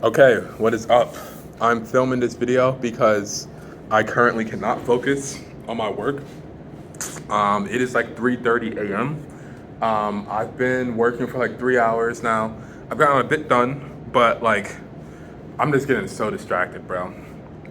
Okay, what is up? I'm filming this video because I currently cannot focus on my work. It is like 3:30 a.m. I've been working for like 3 hours now. I've gotten a bit done, but like I'm just getting so distracted, bro.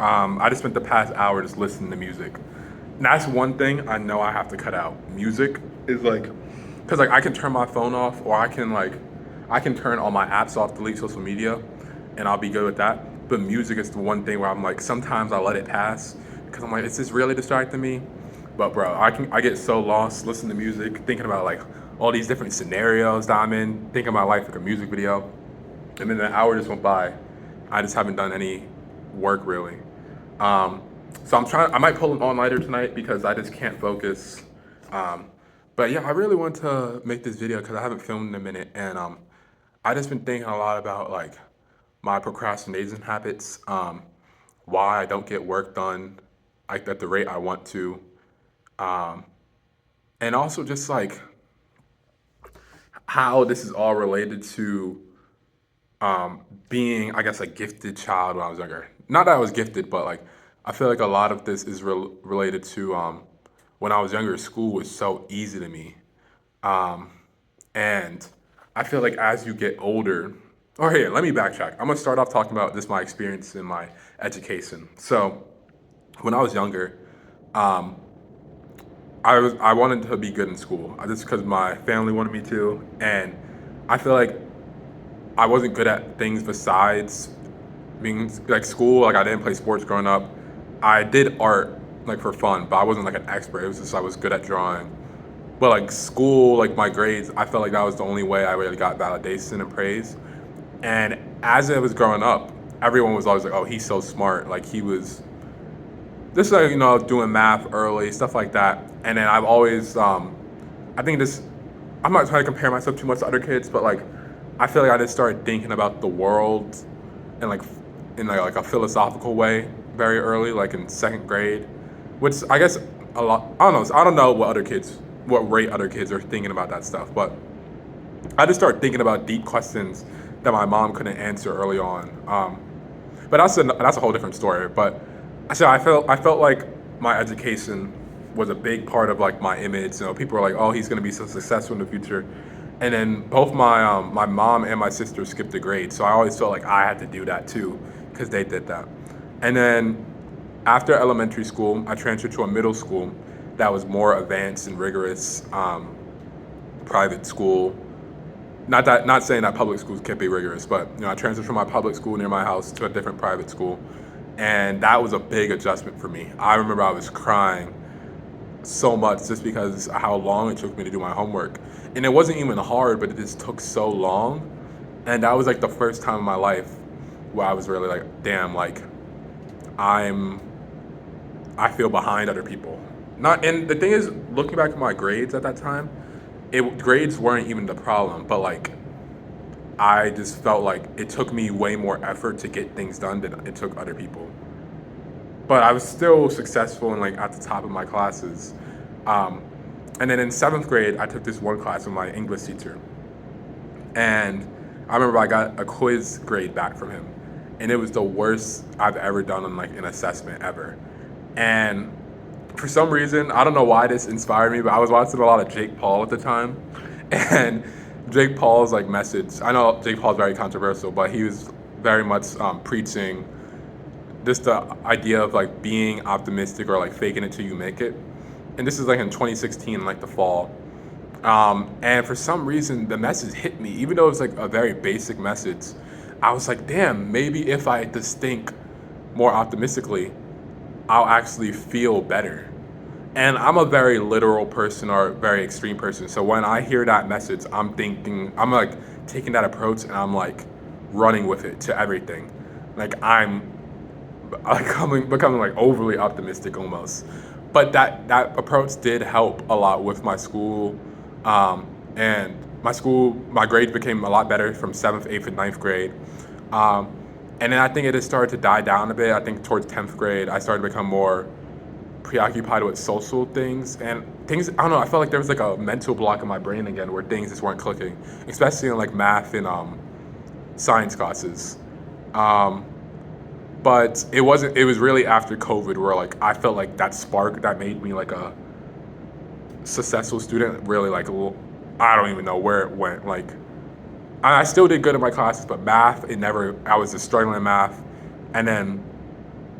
I just spent the past hour just listening to music. And that's one thing I know I have to cut out. Music is like, cause like I can turn my phone off, or I can turn all my apps off, delete social media, and I'll be good with that. But music is the one thing where I'm like, sometimes I let it pass, cause I'm like, is this really distracting me? But bro, I get so lost listening to music, thinking about like all these different scenarios that I'm in, thinking about life like a music video, and then an hour just went by. I just haven't done any work really. Um, so I might pull an all-nighter tonight because I just can't focus. Um, but yeah, I really want to make this video because I haven't filmed in a minute, and I just been thinking a lot about like my procrastination habits, why I don't get work done like at the rate I want to, um, and also just like how this is all related to being, I guess, a gifted child when I was younger. Not that I was gifted, but like I feel like a lot of this is related to when I was younger. School was so easy to me, um, and I feel like as you get older, or here, let me backtrack. I'm gonna start off talking about this my experience in my education. So when I was younger, um, I wanted to be good in school just because my family wanted me to, and I feel like I wasn't good at things besides being like school. Like I didn't play sports growing up. I did art like for fun, but I wasn't like an expert. It was just I was good at drawing. But like school, like my grades, I felt like that was the only way I really got validation and praise. And as I was growing up, everyone was always like, "Oh, he's so smart." Like he was just like doing math early, stuff like that. And then I've always, I think this, I'm not trying to compare myself too much to other kids, but like I feel like I just started thinking about the world and like in like a philosophical way very early, like in second grade, which I guess a lot. I don't know. I don't know what rate other kids are thinking about that stuff, but I just started thinking about deep questions that my mom couldn't answer early on. But that's a whole different story. But I felt like my education was a big part of like my image. People were like, "Oh, he's gonna be so successful in the future," and then both my mom and my sister skipped a grade, so I always felt like I had to do that too because they did that. And then after elementary school, I transferred to a middle school that was more advanced and rigorous, private school. Not saying that public schools can't be rigorous, but I transferred from my public school near my house to a different private school, and that was a big adjustment for me. I remember I was crying so much just because of how long it took me to do my homework, and it wasn't even hard, but it just took so long, and that was like the first time in my life where I was really like, damn, like I'm I feel behind other people. Not and the thing is, looking back at my grades at that time, grades weren't even the problem, but like I just felt like it took me way more effort to get things done than it took other people. But I was still successful and like at the top of my classes. Um, and then in seventh grade, I took this one class with my English teacher, and I remember I got a quiz grade back from him, and it was the worst I've ever done on like an assessment ever. And for some reason, I don't know why this inspired me, but I was watching a lot of Jake Paul at the time, and Jake Paul's like message. I know Jake Paul's very controversial, but he was very much preaching just the idea of like being optimistic or like faking it till you make it. And this is like in 2016, like the fall. And for some reason, the message hit me, even though it was like a very basic message. I was like, damn, maybe if I just think more optimistically, I'll actually feel better. And I'm a very literal person or a very extreme person. So when I hear that message, I'm like taking that approach and I'm like running with it to everything. Like I'm becoming like overly optimistic almost. But that approach did help a lot with my school, and my grades became a lot better from seventh, eighth, and ninth grade. Um, and then I think it just started to die down a bit. I think towards 10th grade, I started to become more preoccupied with social things and things. I don't know. I felt like there was like a mental block in my brain again where things just weren't clicking, especially in like math and science classes. Um, but it wasn't. It was really after COVID where like I felt like that spark that made me like a successful student. Really like I don't even know where it went. Like I still did good in my classes, but math it never. I was just struggling in math, and then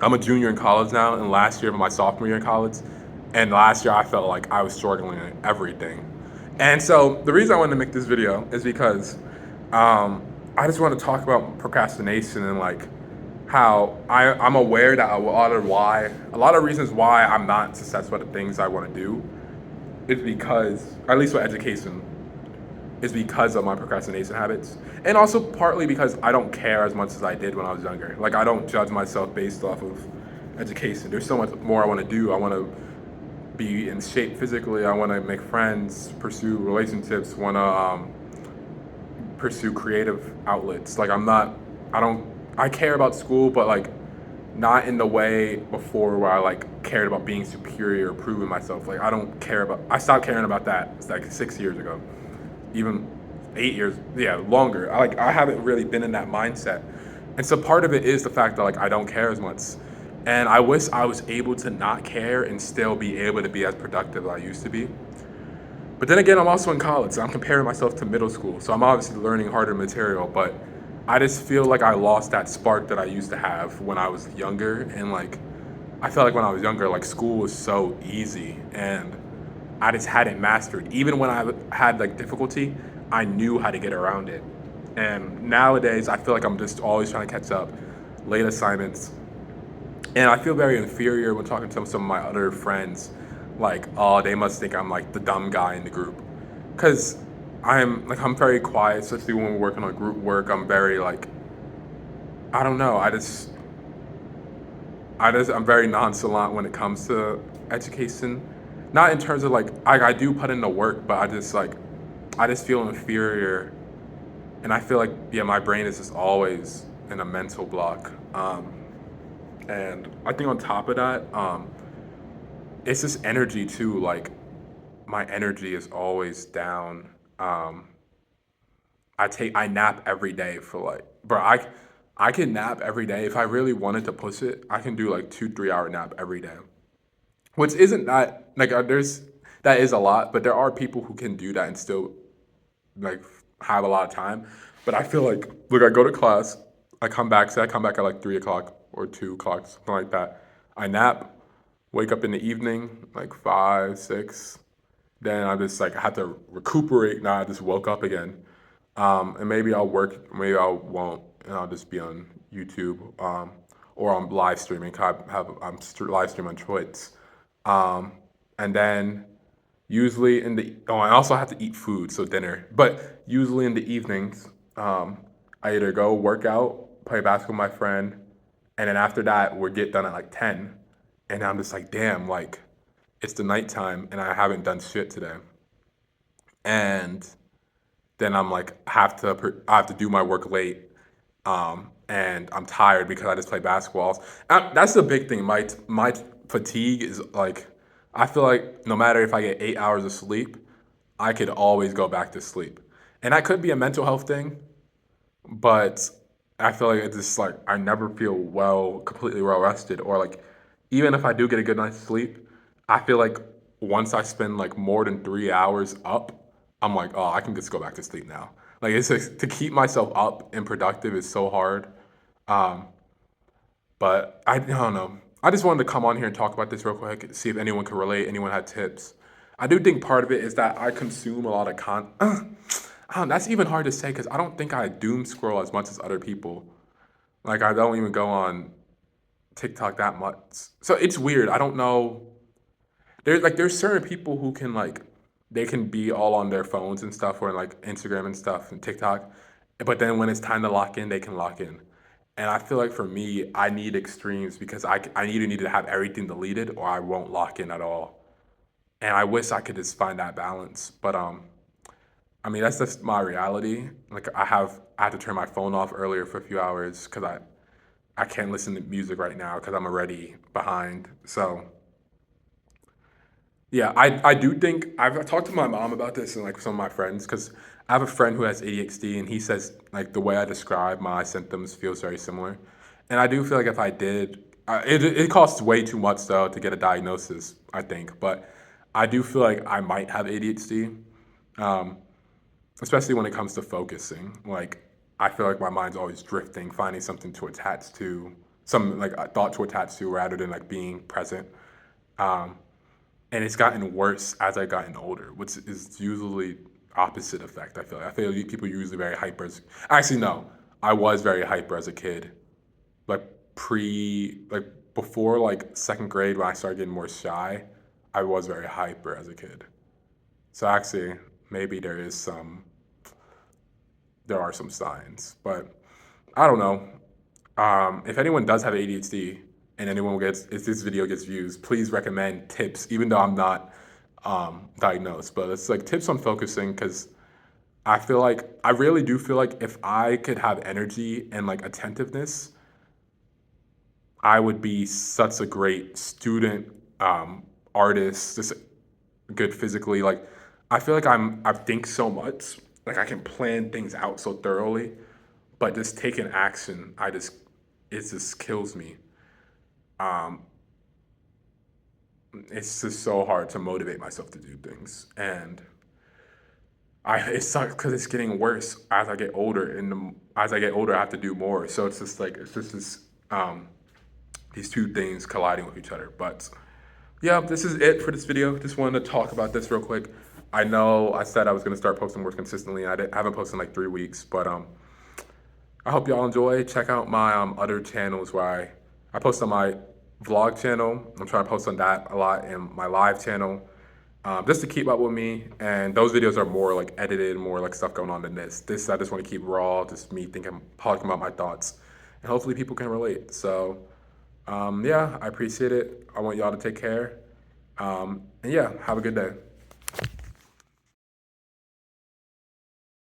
I'm a junior in college now, and last year my sophomore year in college, and last year I felt like I was struggling in everything. And so the reason I wanted to make this video is because um, I just want to talk about procrastination and like how I'm aware that a lot of reasons why I'm not successful at the things I want to do is because, at least with education, is because of my procrastination habits. And also partly because I don't care as much as I did when I was younger. Like I don't judge myself based off of education. There's so much more I want to do. I want to be in shape physically. I want to make friends, pursue relationships, want to pursue creative outlets. Like I care about school, but like not in the way before where I like cared about being superior or proving myself. Like I stopped caring about that. It's like 6 years ago, even 8 years, yeah, longer. I haven't really been in that mindset. And so part of it is the fact that like I don't care as much. And I wish I was able to not care and still be able to be as productive as I used to be. But then again, I'm also in college. So I'm comparing myself to middle school. So I'm obviously learning harder material, but I just feel like I lost that spark that I used to have when I was younger. And like, I felt like when I was younger, like school was so easy and I just hadn't mastered. Even when I had like difficulty, I knew how to get around it. And nowadays, I feel like I'm just always trying to catch up, late assignments, and I feel very inferior when talking to some of my other friends. Like, oh, they must think I'm like the dumb guy in the group, because I'm very quiet, especially when we're working on group work. I'm very like I don't know. I'm very nonchalant when it comes to education. Not in terms of like I do put in the work, but I just feel inferior, and I feel like yeah, my brain is just always in a mental block. And I think on top of that, it's just energy too. Like my energy is always down. Um, I nap every day for like, bro. I can nap every day if I really wanted to push it. I can do like 2 3 hour nap every day, which isn't that like there's that is a lot, but there are people who can do that and still like have a lot of time. But I feel like look, I go to class, I come back at like 3 o'clock or 2 o'clock, something like that. I nap, wake up in the evening, like 5 6. Then I just like I have to recuperate. Now I just woke up again, and maybe I'll work, maybe I won't, and I'll just be on YouTube, or I'm live streaming. Live streaming on Twitch, um, and then usually in the I also have to eat food, so dinner. But usually in the evenings, I either go work out, play basketball with my friend, and then after that we get done at like 10, and I'm just like, damn, like it's the nighttime and I haven't done shit today, and then I'm like I have to do my work late, and I'm tired because I just play basketball. That's the big thing. My fatigue is like I feel like no matter if I get 8 hours of sleep, I could always go back to sleep, and that could be a mental health thing. But I feel like it's just like I never feel completely well rested, or like even if I do get a good night's sleep, I feel like once I spend like more than 3 hours up, I'm like, oh, I can just go back to sleep now. Like it's just, to keep myself up and productive is so hard. Um, but I don't know. I just wanted to come on here and talk about this real quick, see if anyone could relate, anyone had tips. I do think part of it is that I consume a lot of that's even hard to say because I don't think I doom scroll as much as other people. Like I don't even go on TikTok that much. So it's weird. I don't know. There's certain people who can like they can be all on their phones and stuff or like Instagram and stuff and TikTok, but then when it's time to lock in, they can lock in. And I feel like for me, I need extremes because I either need to have everything deleted or I won't lock in at all. And I wish I could just find that balance. But I mean that's just my reality. Like I had to turn my phone off earlier for a few hours because I can't listen to music right now because I'm already behind. So yeah, I do think I've talked to my mom about this and like some of my friends because I have a friend who has ADHD, and he says like the way I describe my symptoms feels very similar. And I do feel like if I did, it costs way too much though to get a diagnosis, I think. But I do feel like I might have ADHD, um, especially when it comes to focusing. Like I feel like my mind's always drifting, finding something to attach to, some like a thought to attach to, rather than like being present. Um, and it's gotten worse as I've gotten older, which is usually opposite effect. I feel like people are usually very hyper. Actually, no, I was very hyper as a kid, like like before like second grade when I started getting more shy. I was very hyper as a kid. So actually, maybe there are some signs, but I don't know. If anyone does have ADHD and if this video gets views, please recommend tips, even though I'm not diagnosed. But it's like tips on focusing because I really do feel like if I could have energy and like attentiveness, I would be such a great student, artist, just good physically. Like I feel like I think so much, like I can plan things out so thoroughly, but just taking action, it just kills me. Um, it's just so hard to motivate myself to do things, and it sucks because it's getting worse as I get older, and as I get older, I have to do more. So it's just like it's just this these two things colliding with each other. But yeah, this is it for this video. Just wanted to talk about this real quick. I know I said I was gonna start posting more consistently. I haven't posted in like 3 weeks, but I hope y'all enjoy. Check out my other channels where I post on my vlog channel. I'm trying to post on that a lot, and my live channel, just to keep up with me. And those videos are more like edited, more like stuff going on than this. This I just want to keep raw, just me thinking, talking about my thoughts, and hopefully people can relate. So yeah, I appreciate it. I want y'all to take care. And yeah, have a good day.